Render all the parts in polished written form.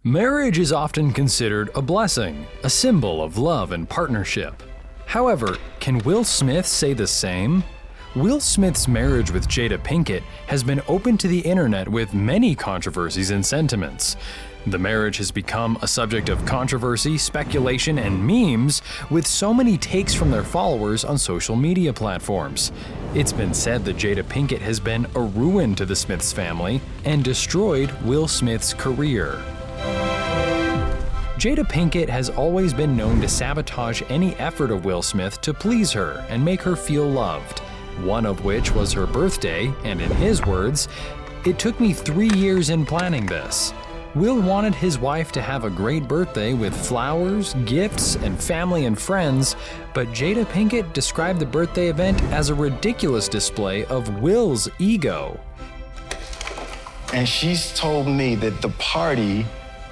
Marriage is often considered a blessing, a symbol of love and partnership. However, can Will Smith say the same? Will Smith's marriage with Jada Pinkett has been open to the internet with many controversies and sentiments. The marriage has become a subject of controversy, speculation, and memes, with so many takes from their followers on social media platforms. It's been said that Jada Pinkett has been a ruin to the Smiths family and destroyed Will Smith's career. Jada Pinkett has always been known to sabotage any effort of Will Smith to please her and make her feel loved, one of which was her birthday, and in his words, "It took me 3 years in planning this." Will wanted his wife to have a great birthday with flowers, gifts, and family and friends, but Jada Pinkett described the birthday event as a ridiculous display of Will's ego. And she's told me that the party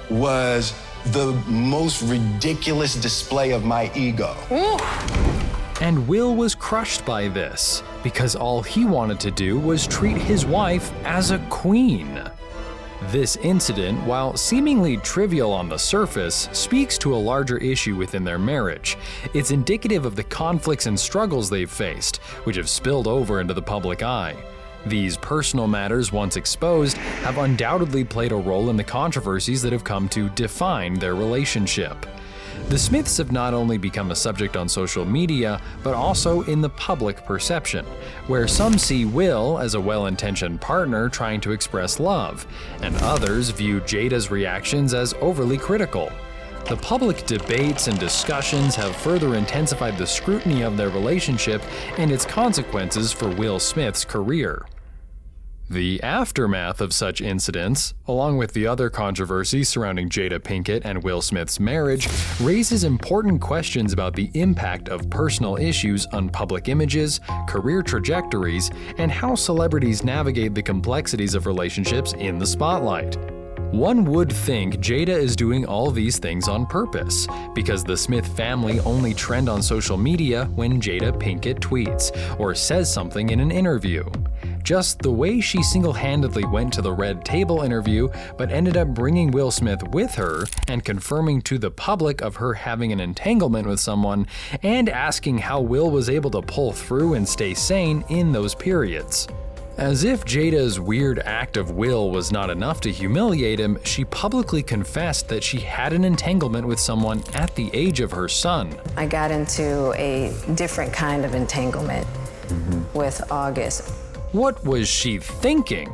was the most ridiculous display of my ego. And Will was crushed by this, because all he wanted to do was treat his wife as a queen. This incident, while seemingly trivial on the surface, speaks to a larger issue within their marriage. It's indicative of the conflicts and struggles they've faced, which have spilled over into the public eye. These personal matters, once exposed, have undoubtedly played a role in the controversies that have come to define their relationship. The Smiths have not only become a subject on social media, but also in the public perception, where some see Will as a well-intentioned partner trying to express love, and others view Jada's reactions as overly critical. The public debates and discussions have further intensified the scrutiny of their relationship and its consequences for Will Smith's career. The aftermath of such incidents, along with the other controversies surrounding Jada Pinkett and Will Smith's marriage, raises important questions about the impact of personal issues on public images, career trajectories, and how celebrities navigate the complexities of relationships in the spotlight. One would think Jada is doing all these things on purpose, because the Smith family only trend on social media when Jada Pinkett tweets or says something in an interview. Just the way she single-handedly went to the Red Table interview but ended up bringing Will Smith with her and confirming to the public of her having an entanglement with someone and asking how Will was able to pull through and stay sane in those periods. As if Jada's weird act of Will was not enough to humiliate him, she publicly confessed that she had an entanglement with someone at the age of her son. I got into a different kind of entanglement with August. What was she thinking?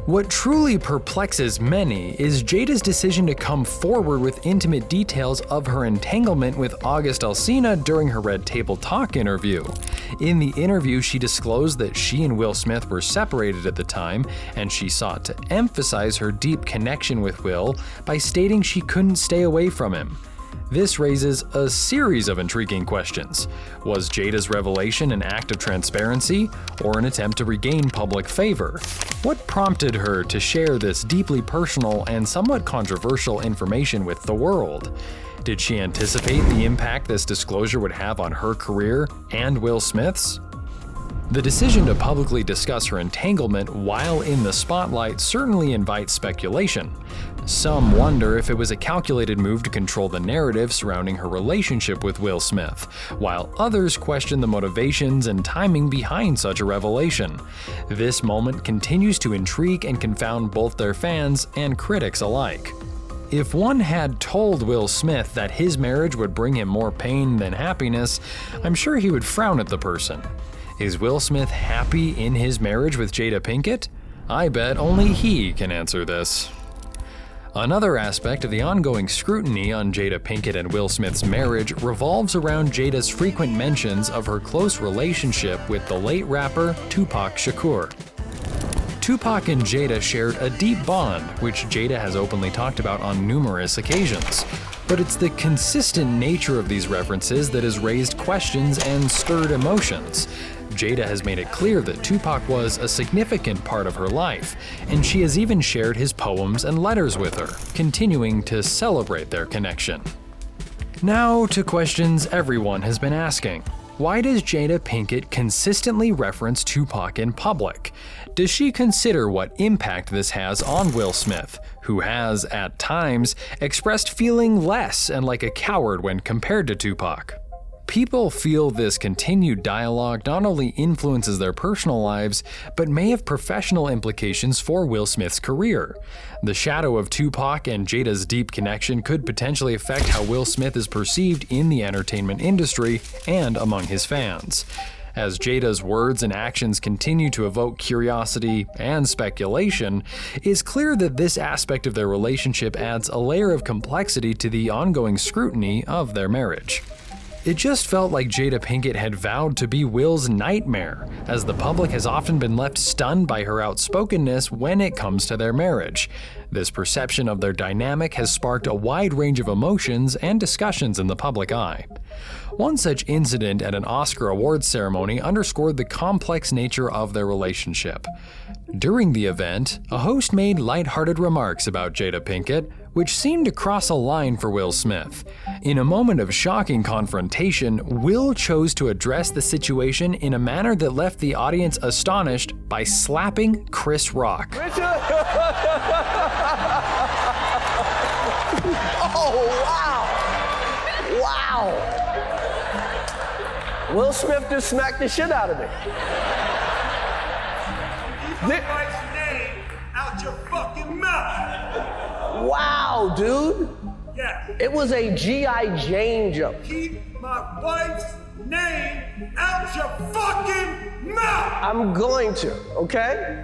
What truly perplexes many is Jada's decision to come forward with intimate details of her entanglement with August Alsina during her Red Table Talk interview. In the interview, she disclosed that she and Will Smith were separated at the time, and she sought to emphasize her deep connection with Will by stating she couldn't stay away from him. This raises a series of intriguing questions. Was Jada's revelation an act of transparency or an attempt to regain public favor? What prompted her to share this deeply personal and somewhat controversial information with the world? Did she anticipate the impact this disclosure would have on her career and Will Smith's? The decision to publicly discuss her entanglement while in the spotlight certainly invites speculation. Some wonder if it was a calculated move to control the narrative surrounding her relationship with Will Smith, while others question the motivations and timing behind such a revelation. This moment continues to intrigue and confound both their fans and critics alike. If one had told Will Smith that his marriage would bring him more pain than happiness, I'm sure he would frown at the person. Is Will Smith happy in his marriage with Jada Pinkett? I bet only he can answer this. Another aspect of the ongoing scrutiny on Jada Pinkett and Will Smith's marriage revolves around Jada's frequent mentions of her close relationship with the late rapper Tupac Shakur. Tupac and Jada shared a deep bond, which Jada has openly talked about on numerous occasions. But it's the consistent nature of these references that has raised questions and stirred emotions. Jada has made it clear that Tupac was a significant part of her life, and she has even shared his poems and letters with her, continuing to celebrate their connection. Now to questions everyone has been asking. Why does Jada Pinkett consistently reference Tupac in public? Does she consider what impact this has on Will Smith, who has, at times, expressed feeling less and like a coward when compared to Tupac? People feel this continued dialogue not only influences their personal lives, but may have professional implications for Will Smith's career. The shadow of Tupac and Jada's deep connection could potentially affect how Will Smith is perceived in the entertainment industry and among his fans. As Jada's words and actions continue to evoke curiosity and speculation, it's clear that this aspect of their relationship adds a layer of complexity to the ongoing scrutiny of their marriage. It just felt like Jada Pinkett had vowed to be Will's nightmare, as the public has often been left stunned by her outspokenness when it comes to their marriage. This perception of their dynamic has sparked a wide range of emotions and discussions in the public eye. One such incident at an Oscar awards ceremony underscored the complex nature of their relationship. During the event, a host made lighthearted remarks about Jada Pinkett, which seemed to cross a line for Will Smith. In a moment of shocking confrontation, Will chose to address the situation in a manner that left the audience astonished by slapping Chris Rock. Oh, wow! Wow! Will Smith just smacked the shit out of me. Keep my wife's name out your fucking mouth. Wow, dude. Yeah. It was a G.I. Jane jump. Keep my wife's name out your fucking mouth. I'm going to, okay?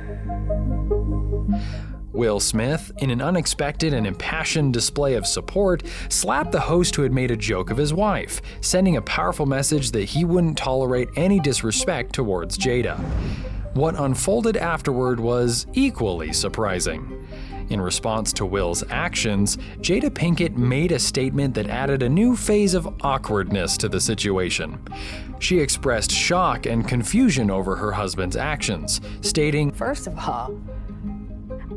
Will Smith, in an unexpected and impassioned display of support, slapped the host who had made a joke of his wife, sending a powerful message that he wouldn't tolerate any disrespect towards Jada. What unfolded afterward was equally surprising. In response to Will's actions, Jada Pinkett made a statement that added a new phase of awkwardness to the situation. She expressed shock and confusion over her husband's actions, stating, First of all,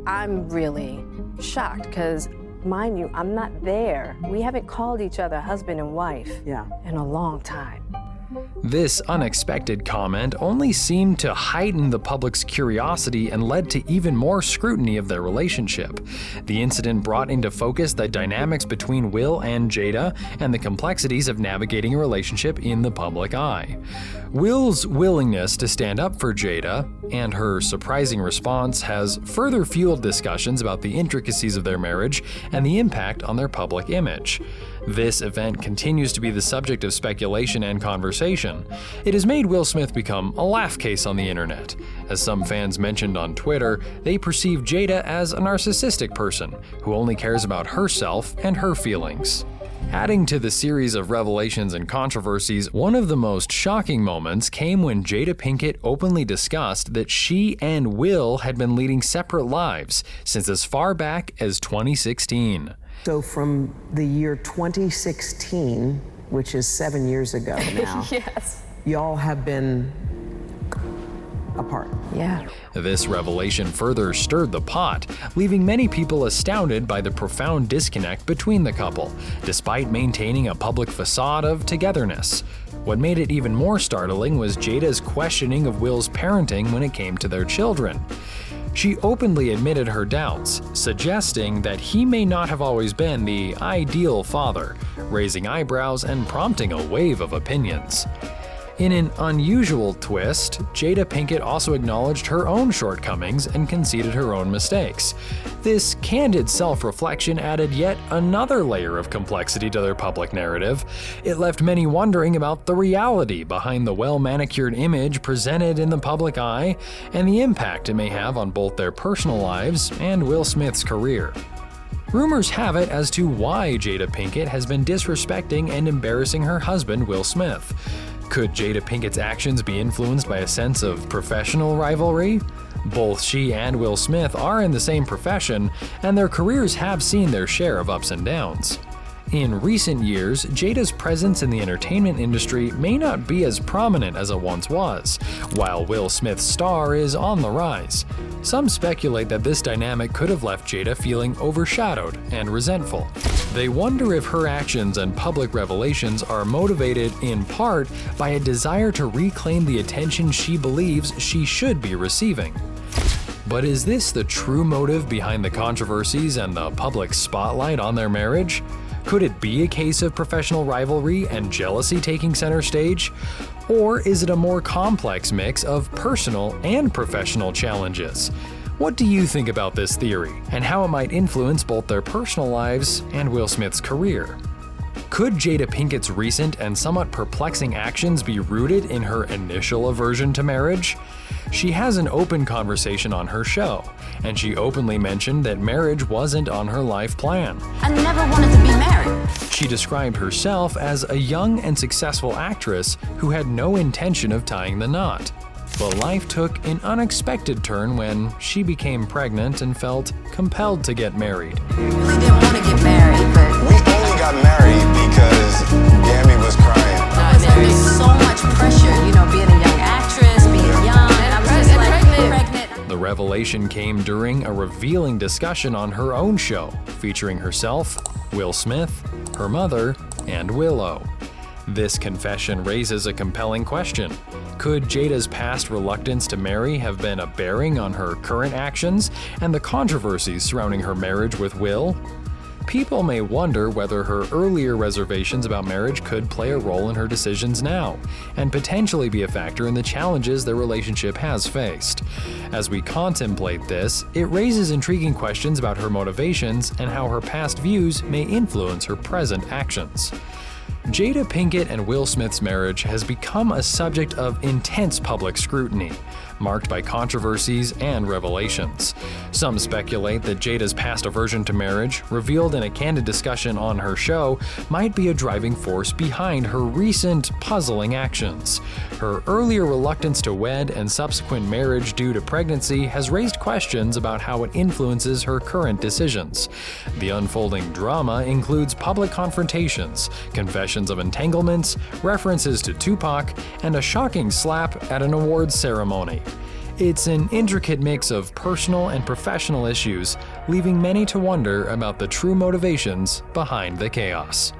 I'm really shocked because, mind you, I'm not there. We haven't called each other husband and wife in a long time. This unexpected comment only seemed to heighten the public's curiosity and led to even more scrutiny of their relationship. The incident brought into focus the dynamics between Will and Jada and the complexities of navigating a relationship in the public eye. Will's willingness to stand up for Jada and her surprising response has further fueled discussions about the intricacies of their marriage and the impact on their public image. This event continues to be the subject of speculation and conversation. It has made Will Smith become a laugh case on the internet. As some fans mentioned on Twitter, they perceive Jada as a narcissistic person who only cares about herself and her feelings. Adding to the series of revelations and controversies, one of the most shocking moments came when Jada Pinkett openly discussed that she and Will had been leading separate lives since as far back as 2016. So from the year 2016, which is 7 years ago now, Yes. y'all have been apart. Yeah. This revelation further stirred the pot, leaving many people astounded by the profound disconnect between the couple, despite maintaining a public facade of togetherness. What made it even more startling was Jada's questioning of Will's parenting when it came to their children. She openly admitted her doubts, suggesting that he may not have always been the ideal father, raising eyebrows and prompting a wave of opinions. In an unusual twist, Jada Pinkett also acknowledged her own shortcomings and conceded her own mistakes. This candid self-reflection added yet another layer of complexity to their public narrative. It left many wondering about the reality behind the well-manicured image presented in the public eye and the impact it may have on both their personal lives and Will Smith's career. Rumors have it as to why Jada Pinkett has been disrespecting and embarrassing her husband, Will Smith. Could Jada Pinkett's actions be influenced by a sense of professional rivalry? Both she and Will Smith are in the same profession, and their careers have seen their share of ups and downs. In recent years, Jada's presence in the entertainment industry may not be as prominent as it once was, while Will Smith's star is on the rise. Some speculate that this dynamic could have left Jada feeling overshadowed and resentful. They wonder if her actions and public revelations are motivated in part by a desire to reclaim the attention she believes she should be receiving. But is this the true motive behind the controversies and the public spotlight on their marriage? Could it be a case of professional rivalry and jealousy taking center stage? Or is it a more complex mix of personal and professional challenges? What do you think about this theory, and how it might influence both their personal lives and Will Smith's career? Could Jada Pinkett's recent and somewhat perplexing actions be rooted in her initial aversion to marriage? She has an open conversation on her show, and she openly mentioned that marriage wasn't on her life plan. I never wanted to be married. She described herself as a young and successful actress who had no intention of tying the knot. But life took an unexpected turn when she became pregnant and felt compelled to get married. I really didn't want to get married, but We only got married because Yami was crying. I was under so much pressure, being a young actress, being young, and I was just like pregnant. The revelation came during a revealing discussion on her own show, featuring herself, Will Smith, her mother, and Willow. This confession raises a compelling question. Could Jada's past reluctance to marry have been a bearing on her current actions and the controversies surrounding her marriage with Will? People may wonder whether her earlier reservations about marriage could play a role in her decisions now, and potentially be a factor in the challenges their relationship has faced. As we contemplate this, it raises intriguing questions about her motivations and how her past views may influence her present actions. Jada Pinkett and Will Smith's marriage has become a subject of intense public scrutiny, marked by controversies and revelations. Some speculate that Jada's past aversion to marriage, revealed in a candid discussion on her show, might be a driving force behind her recent puzzling actions. Her earlier reluctance to wed and subsequent marriage due to pregnancy has raised questions about how it influences her current decisions. The unfolding drama includes public confrontations, confessions of entanglements, references to Tupac, and a shocking slap at an awards ceremony. It's an intricate mix of personal and professional issues, leaving many to wonder about the true motivations behind the chaos.